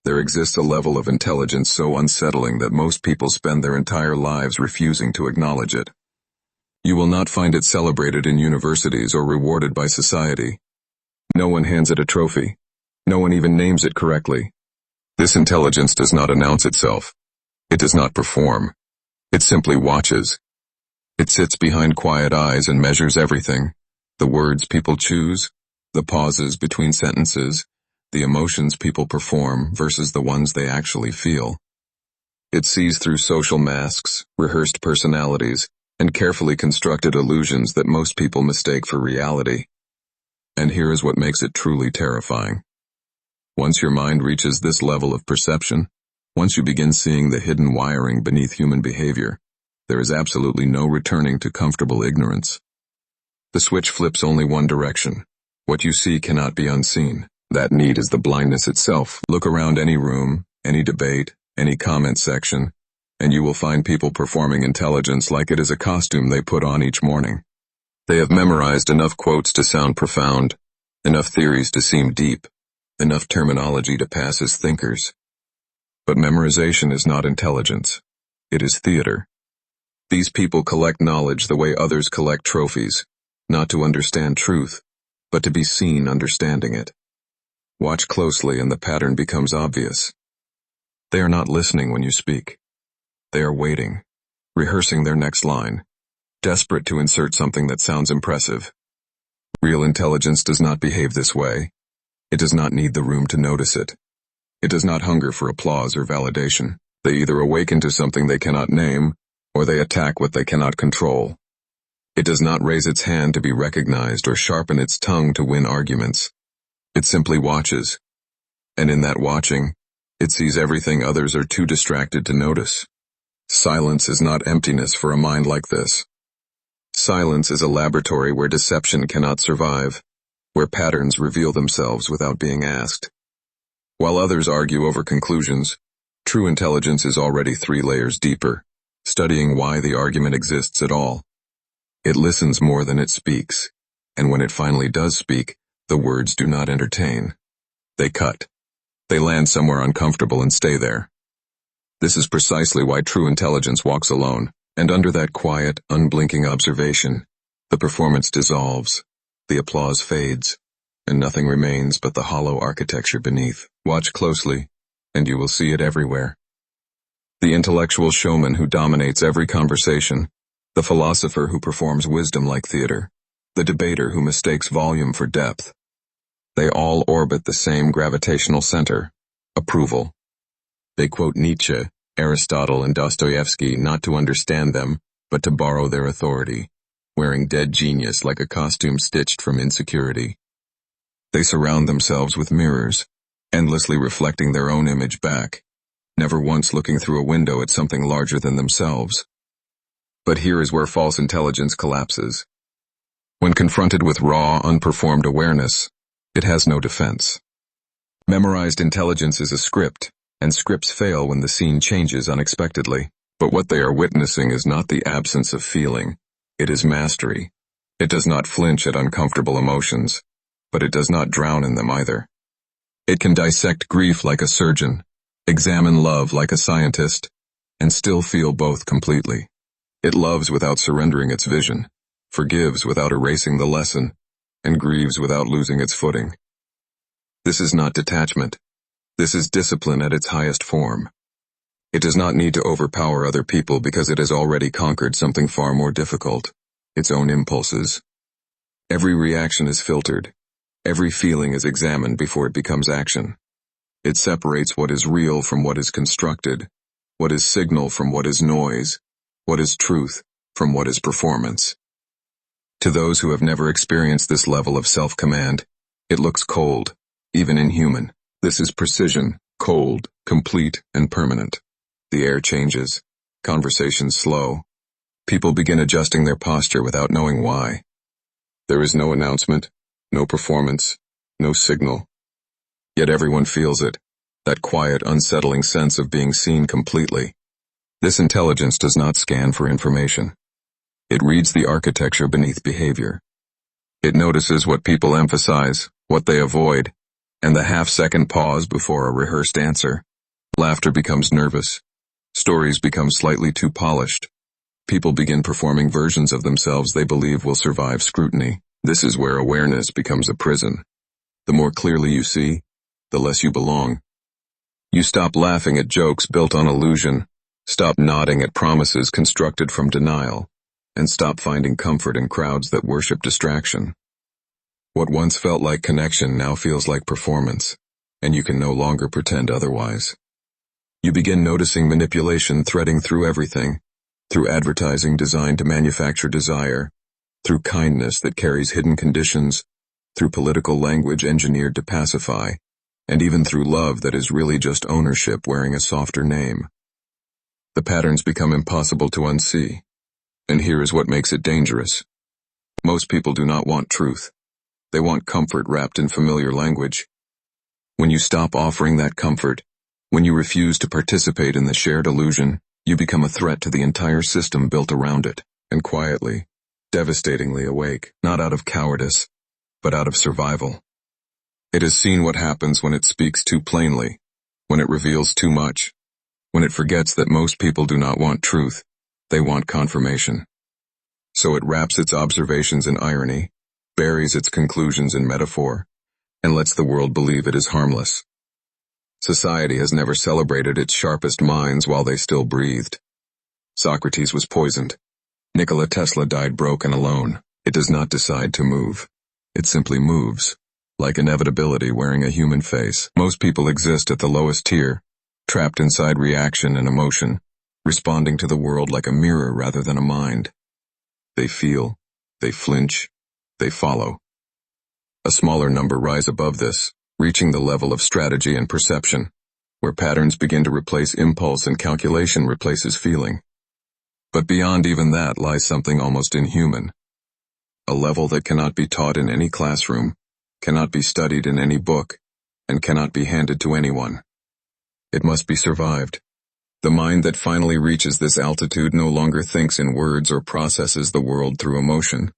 There exists a level of intelligence so unsettling that most people spend their entire lives refusing to acknowledge it. You will not find it celebrated in universities or rewarded by society. No one hands it a trophy. No one even names it correctly. This intelligence does not announce itself. It does not perform. It simply watches. It sits behind quiet eyes and measures everything: the words people choose, the pauses between sentences, the emotions people perform versus the ones they actually feel. It sees through social masks, rehearsed personalities, and carefully constructed illusions that most people mistake for reality. And here is what makes it truly terrifying. Once your mind reaches this level of perception, once you begin seeing the hidden wiring beneath human behavior, there is absolutely no returning to comfortable ignorance. The switch flips only one direction. What you see cannot be unseen. That need is the blindness itself. Look around any room, any debate, any comment section, and you will find people performing intelligence like it is a costume they put on each morning. They have memorized enough quotes to sound profound, enough theories to seem deep, enough terminology to pass as thinkers. But memorization is not intelligence. It is theater. These people collect knowledge the way others collect trophies, not to understand truth, but to be seen understanding it. Watch closely and the pattern becomes obvious. They are not listening when you speak. They are waiting, rehearsing their next line, desperate to insert something that sounds impressive. Real intelligence does not behave this way. It does not need the room to notice it. It does not hunger for applause or validation. They either awaken to something they cannot name, or they attack what they cannot control. It does not raise its hand to be recognized or sharpen its tongue to win arguments. It simply watches. And in that watching, it sees everything others are too distracted to notice. Silence is not emptiness for a mind like this. Silence is a laboratory where deception cannot survive, where patterns reveal themselves without being asked. While others argue over conclusions, true intelligence is already 3 layers deeper, studying why the argument exists at all. It listens more than it speaks, and when it finally does speak, the words do not entertain. They cut. They land somewhere uncomfortable and stay there. This is precisely why true intelligence walks alone, and under that quiet, unblinking observation, the performance dissolves, the applause fades, and nothing remains but the hollow architecture beneath. Watch closely, and you will see it everywhere. The intellectual showman who dominates every conversation, the philosopher who performs wisdom like theater, the debater who mistakes volume for depth. They all orbit the same gravitational center: approval. They quote Nietzsche, Aristotle, and Dostoevsky not to understand them, but to borrow their authority, wearing dead genius like a costume stitched from insecurity. They surround themselves with mirrors, endlessly reflecting their own image back, never once looking through a window at something larger than themselves. But here is where false intelligence collapses. When confronted with raw, unperformed awareness, it has no defense. Memorized intelligence is a script, and scripts fail when the scene changes unexpectedly. But what they are witnessing is not the absence of feeling. It is mastery. It does not flinch at uncomfortable emotions, but it does not drown in them either. It can dissect grief like a surgeon, examine love like a scientist, and still feel both completely. It loves without surrendering its vision, forgives without erasing the lesson, and grieves without losing its footing. This is not detachment. This is discipline at its highest form. It does not need to overpower other people because it has already conquered something far more difficult: its own impulses. Every reaction is filtered. Every feeling is examined before it becomes action. It separates what is real from what is constructed, what is signal from what is noise, what is truth from what is performance. To those who have never experienced this level of self-command, it looks cold, even inhuman. This is precision, cold, complete, and permanent. The air changes, conversations slow. People begin adjusting their posture without knowing why. There is no announcement, no performance, no signal. Yet everyone feels it, that quiet, unsettling sense of being seen completely. This intelligence does not scan for information. It reads the architecture beneath behavior. It notices what people emphasize, what they avoid, And the half-second pause before a rehearsed answer. Laughter becomes nervous. Stories become slightly too polished. People begin performing versions of themselves they believe will survive scrutiny. This is where awareness becomes a prison. The more clearly you see, the less you belong. You stop laughing at jokes built on illusion, stop nodding at promises constructed from denial, and stop finding comfort in crowds that worship distraction. What once felt like connection now feels like performance, and you can no longer pretend otherwise. You begin noticing manipulation threading through everything, through advertising designed to manufacture desire, through kindness that carries hidden conditions, through political language engineered to pacify, and even through love that is really just ownership wearing a softer name. The patterns become impossible to unsee, and here is what makes it dangerous. Most people do not want truth. They want comfort wrapped in familiar language. When you stop offering that comfort, when you refuse to participate in the shared illusion, you become a threat to the entire system built around it, and quietly, devastatingly awake, not out of cowardice, but out of survival. It has seen what happens when it speaks too plainly, when it reveals too much, when it forgets that most people do not want truth, they want confirmation. So it wraps its observations in irony, buries its conclusions in metaphor, and lets the world believe it is harmless. Society has never celebrated its sharpest minds while they still breathed. Socrates was poisoned. Nikola Tesla died broke and alone. It does not decide to move. It simply moves, like inevitability wearing a human face. Most people exist at the lowest tier, trapped inside reaction and emotion, responding to the world like a mirror rather than a mind. They feel, they flinch, they follow. A smaller number rise above this, reaching the level of strategy and perception, where patterns begin to replace impulse and calculation replaces feeling. But beyond even that lies something almost inhuman. A level that cannot be taught in any classroom, cannot be studied in any book, and cannot be handed to anyone. It must be survived. The mind that finally reaches this altitude no longer thinks in words or processes the world through emotion.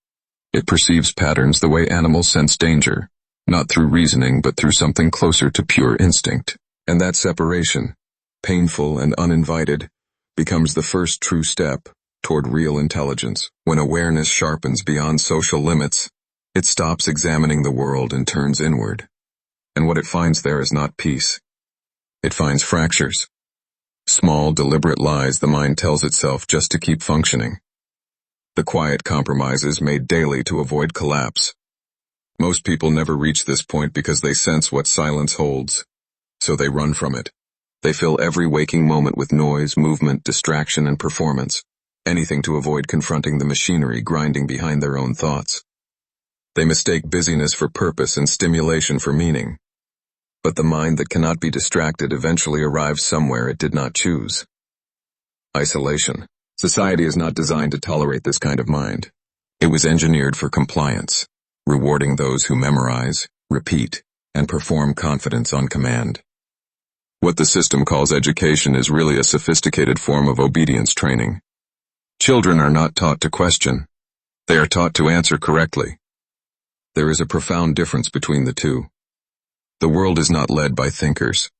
It perceives patterns the way animals sense danger, not through reasoning but through something closer to pure instinct. And that separation, painful and uninvited, becomes the first true step toward real intelligence. When awareness sharpens beyond social limits, it stops examining the world and turns inward. And what it finds there is not peace. It finds fractures. Small, deliberate lies the mind tells itself just to keep functioning. The quiet compromises made daily to avoid collapse. Most people never reach this point because they sense what silence holds. So they run from it. They fill every waking moment with noise, movement, distraction, and performance. Anything to avoid confronting the machinery grinding behind their own thoughts. They mistake busyness for purpose and stimulation for meaning. But the mind that cannot be distracted eventually arrives somewhere it did not choose. Isolation. Society is not designed to tolerate this kind of mind. It was engineered for compliance, rewarding those who memorize, repeat, and perform confidence on command. What the system calls education is really a sophisticated form of obedience training. Children are not taught to question. They are taught to answer correctly. There is a profound difference between the two. The world is not led by thinkers.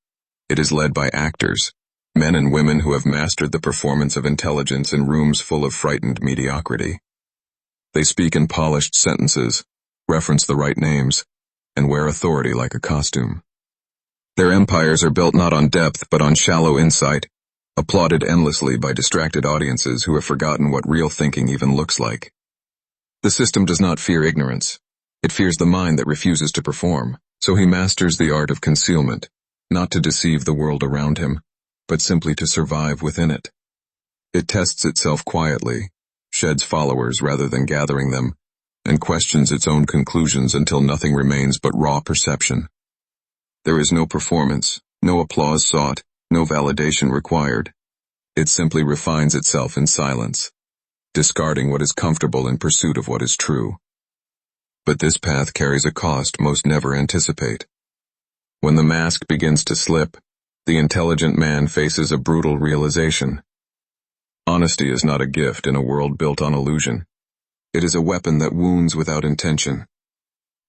It is led by actors, men and women who have mastered the performance of intelligence in rooms full of frightened mediocrity. They speak in polished sentences, reference the right names, and wear authority like a costume. Their empires are built not on depth but on shallow insight, applauded endlessly by distracted audiences who have forgotten what real thinking even looks like. The system does not fear ignorance. It fears the mind that refuses to perform, so he masters the art of concealment, not to deceive the world around him, but simply to survive within it. It tests itself quietly, sheds followers rather than gathering them, and questions its own conclusions until nothing remains but raw perception. There is no performance, no applause sought, no validation required. It simply refines itself in silence, discarding what is comfortable in pursuit of what is true. But this path carries a cost most never anticipate. When the mask begins to slip, the intelligent man faces a brutal realization. Honesty is not a gift in a world built on illusion. It is a weapon that wounds without intention.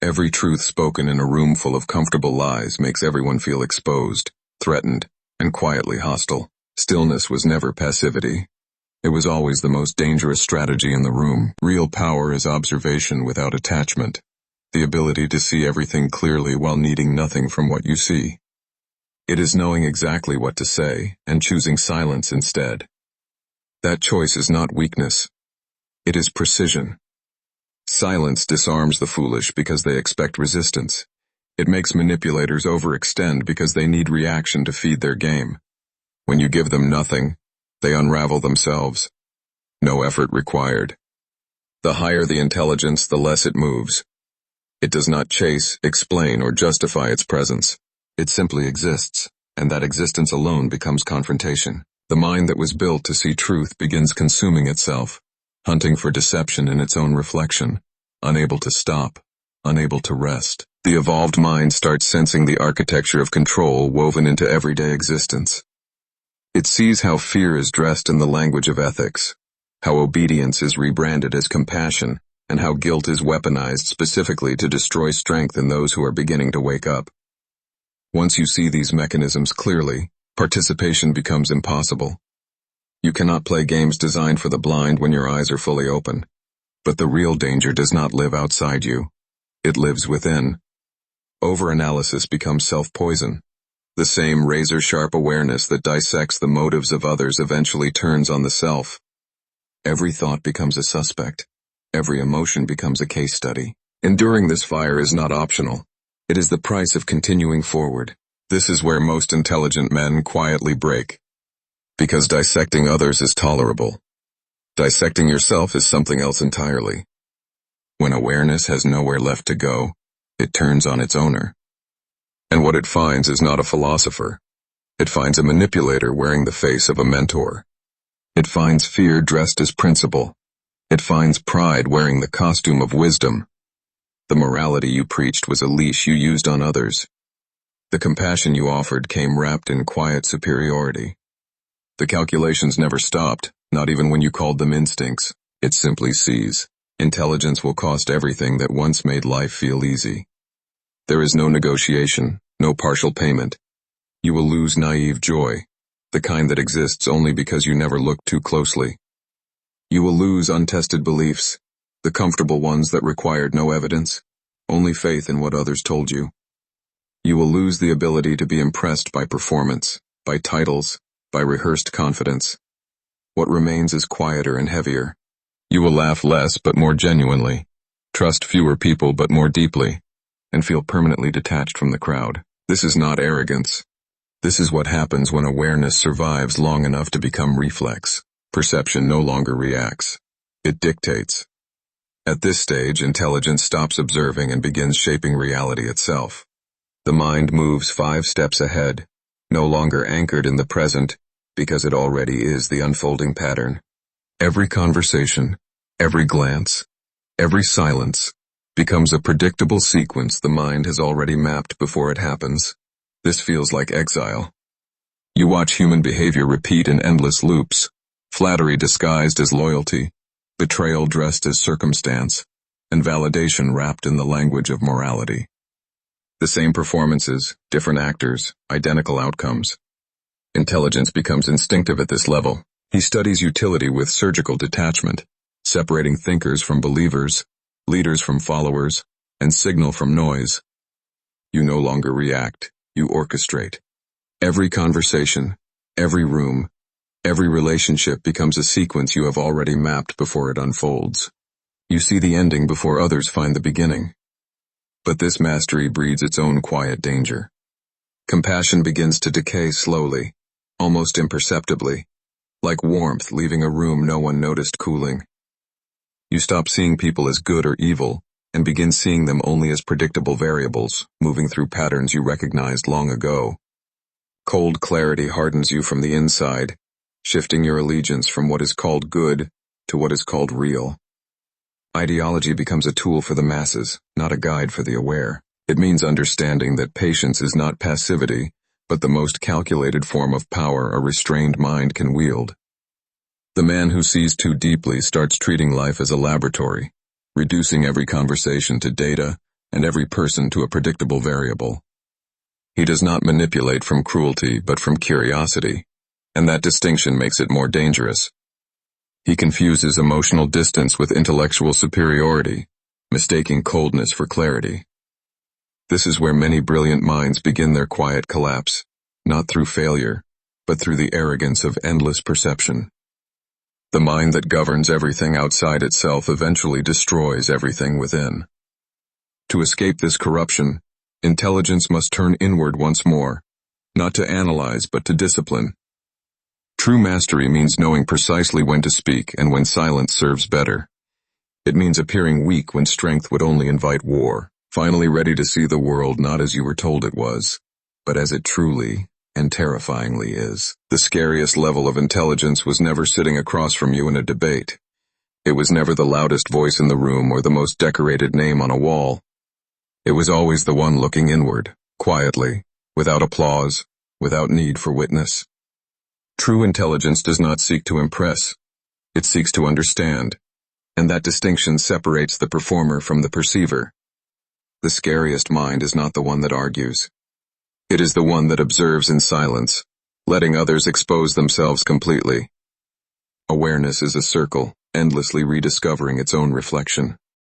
Every truth spoken in a room full of comfortable lies makes everyone feel exposed, threatened, and quietly hostile. Stillness was never passivity. It was always the most dangerous strategy in the room. Real power is observation without attachment, the ability to see everything clearly while needing nothing from what you see. It is knowing exactly what to say and choosing silence instead. That choice is not weakness. It is precision. Silence disarms the foolish because they expect resistance. It makes manipulators overextend because they need reaction to feed their game. When you give them nothing, they unravel themselves. No effort required. The higher the intelligence, the less it moves. It does not chase, explain, or justify its presence. It simply exists, and that existence alone becomes confrontation. The mind that was built to see truth begins consuming itself, hunting for deception in its own reflection, unable to stop, unable to rest. The evolved mind starts sensing the architecture of control woven into everyday existence. It sees how fear is dressed in the language of ethics, how obedience is rebranded as compassion, and how guilt is weaponized specifically to destroy strength in those who are beginning to wake up. Once you see these mechanisms clearly, participation becomes impossible. You cannot play games designed for the blind when your eyes are fully open. But the real danger does not live outside you. It lives within. Overanalysis becomes self-poison. The same razor-sharp awareness that dissects the motives of others eventually turns on the self. Every thought becomes a suspect. Every emotion becomes a case study. Enduring this fire is not optional. It is the price of continuing forward. This is where most intelligent men quietly break. Because dissecting others is tolerable. Dissecting yourself is something else entirely. When awareness has nowhere left to go, it turns on its owner. And what it finds is not a philosopher. It finds a manipulator wearing the face of a mentor. It finds fear dressed as principle. It finds pride wearing the costume of wisdom. The morality you preached was a leash you used on others. The compassion you offered came wrapped in quiet superiority. The calculations never stopped, not even when you called them instincts. It simply sees. Intelligence will cost everything that once made life feel easy. There is no negotiation, no partial payment. You will lose naive joy, the kind that exists only because you never looked too closely. You will lose untested beliefs, the comfortable ones that required no evidence, only faith in what others told you. You will lose the ability to be impressed by performance, by titles, by rehearsed confidence. What remains is quieter and heavier. You will laugh less but more genuinely, trust fewer people but more deeply, and feel permanently detached from the crowd. This is not arrogance. This is what happens when awareness survives long enough to become reflex. Perception no longer reacts. It dictates. At this stage, intelligence stops observing and begins shaping reality itself. The mind moves 5 steps ahead, no longer anchored in the present, because it already is the unfolding pattern. Every conversation, every glance, every silence, becomes a predictable sequence the mind has already mapped before it happens. This feels like exile. You watch human behavior repeat in endless loops, flattery disguised as loyalty, betrayal dressed as circumstance, and validation wrapped in the language of morality. The same performances, different actors, identical outcomes. Intelligence becomes instinctive at this level. He studies utility with surgical detachment, separating thinkers from believers, leaders from followers, and signal from noise. You no longer react, you orchestrate. Every conversation, every room, every relationship becomes a sequence you have already mapped before it unfolds. You see the ending before others find the beginning. But this mastery breeds its own quiet danger. Compassion begins to decay slowly, almost imperceptibly, like warmth leaving a room no one noticed cooling. You stop seeing people as good or evil, and begin seeing them only as predictable variables, moving through patterns you recognized long ago. Cold clarity hardens you from the inside, shifting your allegiance from what is called good to what is called real. Ideology becomes a tool for the masses, not a guide for the aware. It means understanding that patience is not passivity, but the most calculated form of power a restrained mind can wield. The man who sees too deeply starts treating life as a laboratory, reducing every conversation to data, and every person to a predictable variable. He does not manipulate from cruelty but from curiosity, and that distinction makes it more dangerous. He confuses emotional distance with intellectual superiority, mistaking coldness for clarity. This is where many brilliant minds begin their quiet collapse, not through failure, but through the arrogance of endless perception. The mind that governs everything outside itself eventually destroys everything within. To escape this corruption, intelligence must turn inward once more, not to analyze but to discipline. True mastery means knowing precisely when to speak and when silence serves better. It means appearing weak when strength would only invite war, finally ready to see the world not as you were told it was, but as it truly and terrifyingly is. The scariest level of intelligence was never sitting across from you in a debate. It was never the loudest voice in the room or the most decorated name on a wall. It was always the one looking inward, quietly, without applause, without need for witness. True intelligence does not seek to impress. It seeks to understand, and that distinction separates the performer from the perceiver. The scariest mind is not the one that argues. It is the one that observes in silence, letting others expose themselves completely. Awareness is a circle, endlessly rediscovering its own reflection.